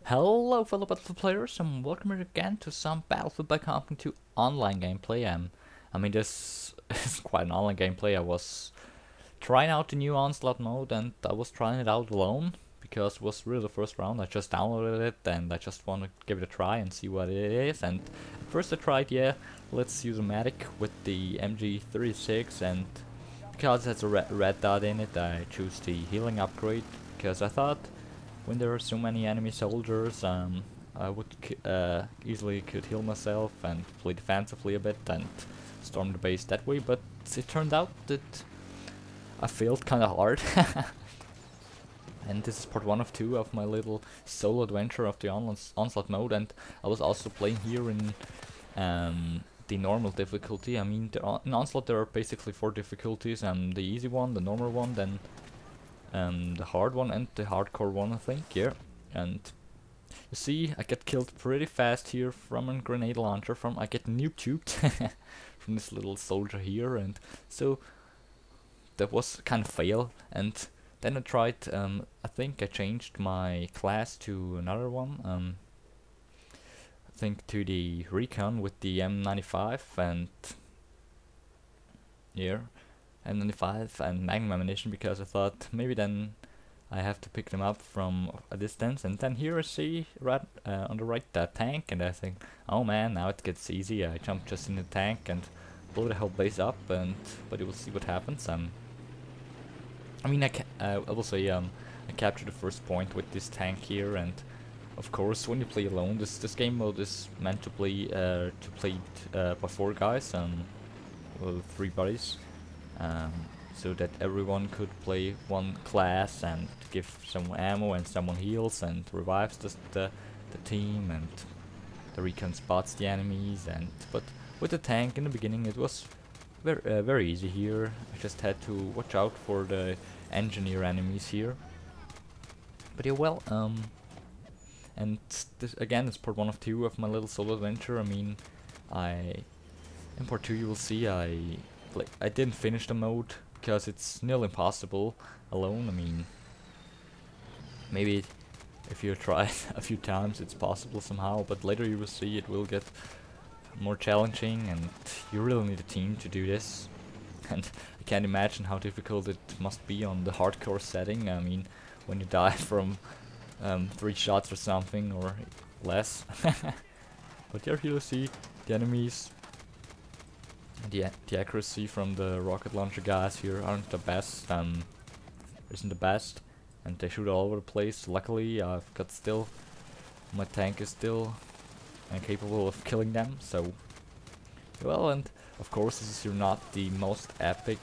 Hello fellow Battlefield players and welcome again to some Battlefield by Company 2 online gameplay. I mean this is quite an online gameplay. I was trying out the new Onslaught Mode and I was trying it out alone because it was really the first round. I just downloaded it and I just want to give it a try and see what it is. And first I tried, let's use a medic with the MG36, and because it has a red dot in it I choose the healing upgrade because I thought when there are so many enemy soldiers, I would easily could heal myself and play defensively a bit and storm the base that way, but it turned out that I failed kinda hard. And this is part 1 of 2 of my little solo adventure of the Onslaught mode, and I was also playing here in the normal difficulty. I mean, in Onslaught there are basically 4 difficulties, the easy one, the normal one, then the hard one and the hardcore one, I think, yeah. And you see, I get killed pretty fast here from a grenade launcher. I get noob tubed from this little soldier here, and so that was kind of fail. And then I tried, I think I changed my class to another one, I think to the recon with the M95 and yeah. M95 and magnum ammunition, because I thought maybe then I have to pick them up from a distance. And then here I see right on the right that tank, and I think, oh man, now it gets easy. I jump just in the tank and blow the whole base up, but you will see what happens. I mean, I will say I captured the first point with this tank here, and of course when you play alone, this game mode is meant to play by 4 guys, well, 3 buddies. So that everyone could play one class and give some ammo and someone heals and revives the team, and the recon spots the enemies. But with the tank in the beginning it was very easy here. I just had to watch out for the engineer enemies here. But yeah, well, and this again is part 1 of 2 of my little solo adventure. I mean, in part 2 you will see I didn't finish the mode because it's nearly impossible alone. I mean, maybe if you try it a few times it's possible somehow, but later you will see it will get more challenging and you really need a team to do this. And I can't imagine how difficult it must be on the hardcore setting. I mean, when you die from 3 shots or something or less. But here you'll see the enemies. The accuracy from the rocket launcher guys here aren't the best, isn't the best, and they shoot all over the place. Luckily I've got my tank is still capable of killing them, so well. And of course this is here not the most epic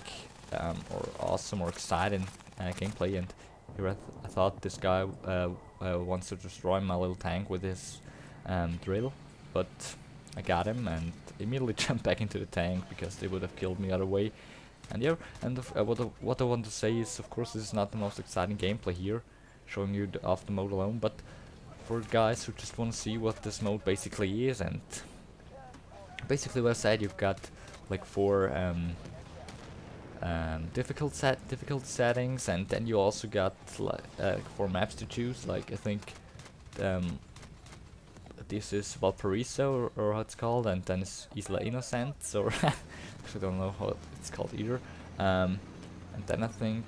or awesome or exciting gameplay, and here I thought this guy wants to destroy my little tank with his drill, but I got him and immediately jumped back into the tank because they would have killed me other way. And yeah, and what I want to say is, of course, this is not the most exciting gameplay here, showing you off the mode alone, but for guys who just want to see what this mode basically is. And basically what I said, you've got like 4 difficult settings, and then you also got like 4 maps to choose. Like I think this is Valparaiso or how it's called, and then it's Isla Innocents, or I don't know how it's called either. And then I think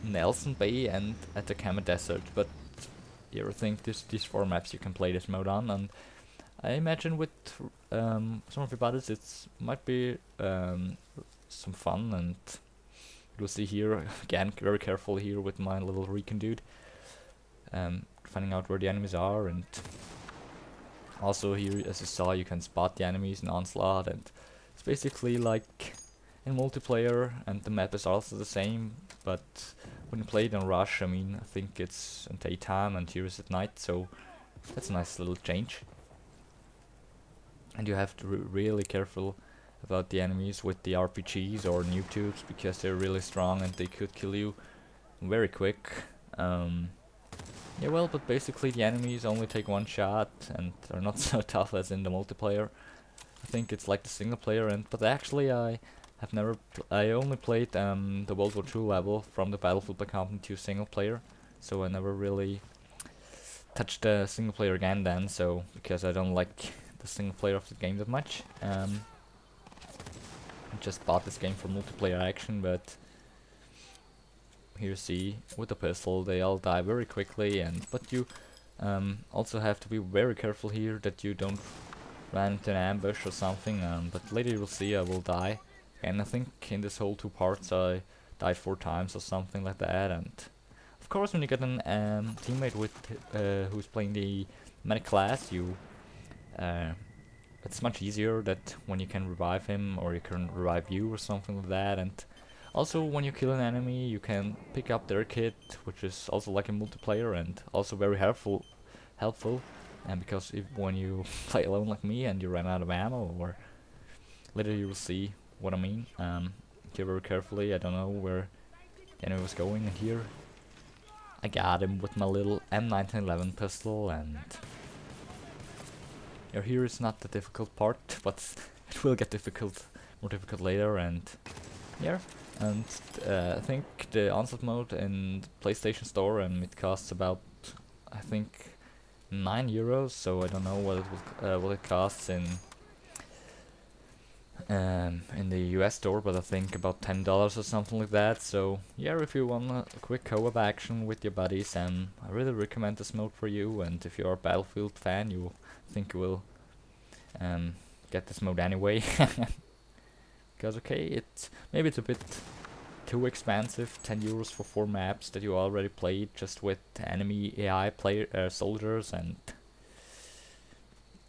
Nelson Bay and Atacama Desert. But yeah, I think these 4 maps you can play this mode on, and I imagine with some of your buddies it might be some fun. And you'll see here again, very careful here with my little recon dude. Finding out where the enemies are, and also here, as you saw, you can spot the enemies in Onslaught, and it's basically like in multiplayer, and the map is also the same, but when you play it in Rush, I mean, I think it's in daytime and here is at night, so that's a nice little change. And you have to be really careful about the enemies with the RPGs or noob tubes, because they're really strong and they could kill you very quick. Yeah, well, but basically the enemies only take 1 shot and are not so tough as in the multiplayer. I think it's like the single player, but actually I only played the World War II level from the Battlefield by Company 2 single player, so I never really touch the single player again then, so because I don't like the single player of the game that much. I just bought this game for multiplayer action, but here you see with the pistol they all die very quickly, and but you also have to be very careful here that you don't run into an ambush or something. But later you will see I will die, and I think in this whole 2 parts I died 4 times or something like that. And of course, when you get an teammate with who's playing the medic class, you it's much easier that when you can revive him or he can revive you or something like that. And also when you kill an enemy, you can pick up their kit, which is also like a multiplayer and also very helpful. And because if when you play alone like me and you run out of ammo, or later you will see what I mean. Here very carefully. I don't know where the enemy was going, and here I got him with my little M1911 pistol. And here is not the difficult part, but it will get more difficult later. And yeah, and I think the Onslaught mode in the PlayStation Store, and it costs about, I think, €9. So I don't know what it costs in the US store, but I think about $10 or something like that. So yeah, if you want a quick co-op action with your buddies, I really recommend this mode for you. And if you're a Battlefield fan, you think you will get this mode anyway. Because okay, maybe it's a bit too expensive, €10 for 4 maps that you already played just with enemy AI soldiers and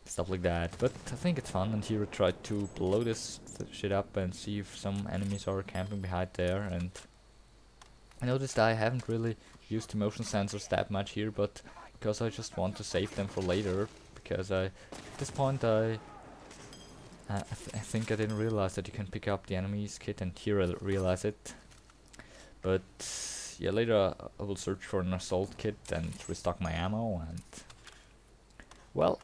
stuff like that. But I think it's fun, and here I tried to blow this shit up and see if some enemies are camping behind there. And I noticed I haven't really used the motion sensors that much here, but because I just want to save them for later, because at this point I think I didn't realize that you can pick up the enemy's kit, and here I realize it. But yeah, later I will search for an assault kit and restock my ammo. And well,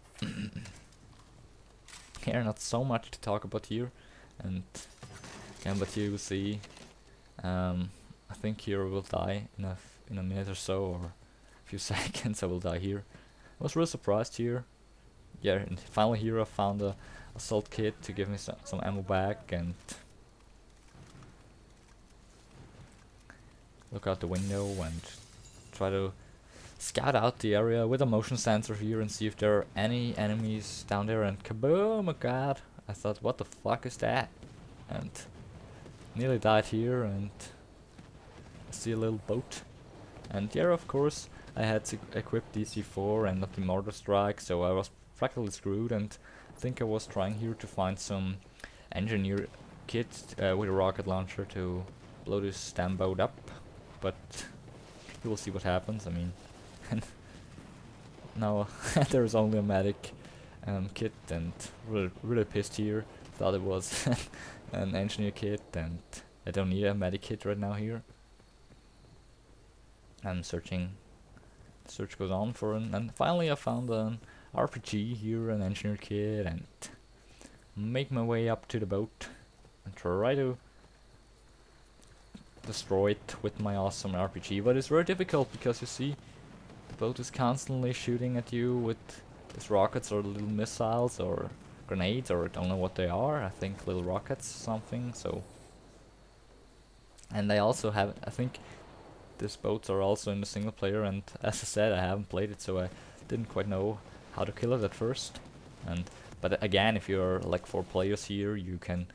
here not so much to talk about here, and again, but you will see. I think here I will die in a minute or so, or a few seconds. I will die here. I was real surprised here. Yeah, and finally here I found a assault kit to give me some ammo back, and look out the window and try to scout out the area with a motion sensor here and see if there are any enemies down there. And kaboom! Oh my god! I thought, what the fuck is that? And nearly died here, and I see a little boat. And yeah, of course I had to equip DC-4 and not the mortar strike, so I was practically screwed. And I think I was trying here to find some engineer kit with a rocket launcher to blow this damn boat up, but you will see what happens. I mean, now there's only a medic kit, and really pissed here. Thought it was an engineer kit, and I don't need a medic kit right now here. I'm searching. The search goes on for and finally I found an RPG here, an engineer kit, and make my way up to the boat and try to destroy it with my awesome RPG. But it's very difficult because you see the boat is constantly shooting at you with these rockets or little missiles or grenades, or I don't know what they are. I think little rockets something. So, and they also have, I think these boats are also in the single player, and as I said, I haven't played it, so I didn't quite know how to kill it at first. But again, if you're like 4 players here, you can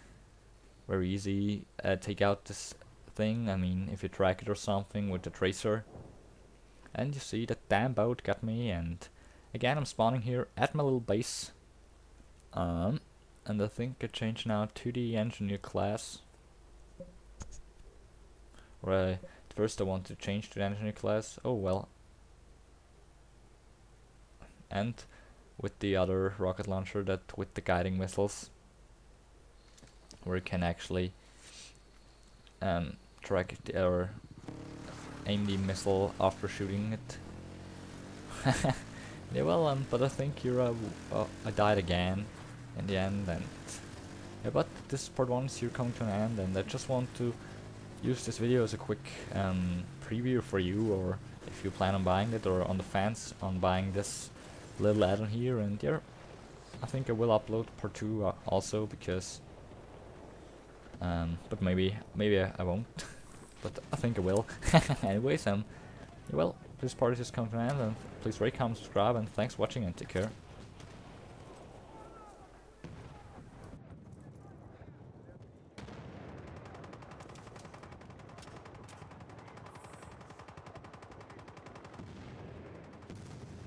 very easy take out this thing. I mean, if you track it or something with the tracer. And you see that damn boat got me, and again I'm spawning here at my little base. And I think I changed now to the engineer class. Right, first I want to change to the engineer class. Oh well. And with the other rocket launcher, that with the guiding missiles, where you can actually track it or aim the missile after shooting it. Yeah, well, but I think here I died again in the end, and yeah, but this part 1 is here coming to an end, and I just want to use this video as a quick preview for you, or if you plan on buying it, or on the fence on buying this little add-on here. And yeah, I think I will upload part 2 also, because but maybe I won't. But I think I will. Anyways, well, this part is just come to an end, and please rate, comment, subscribe, and thanks for watching, and take care.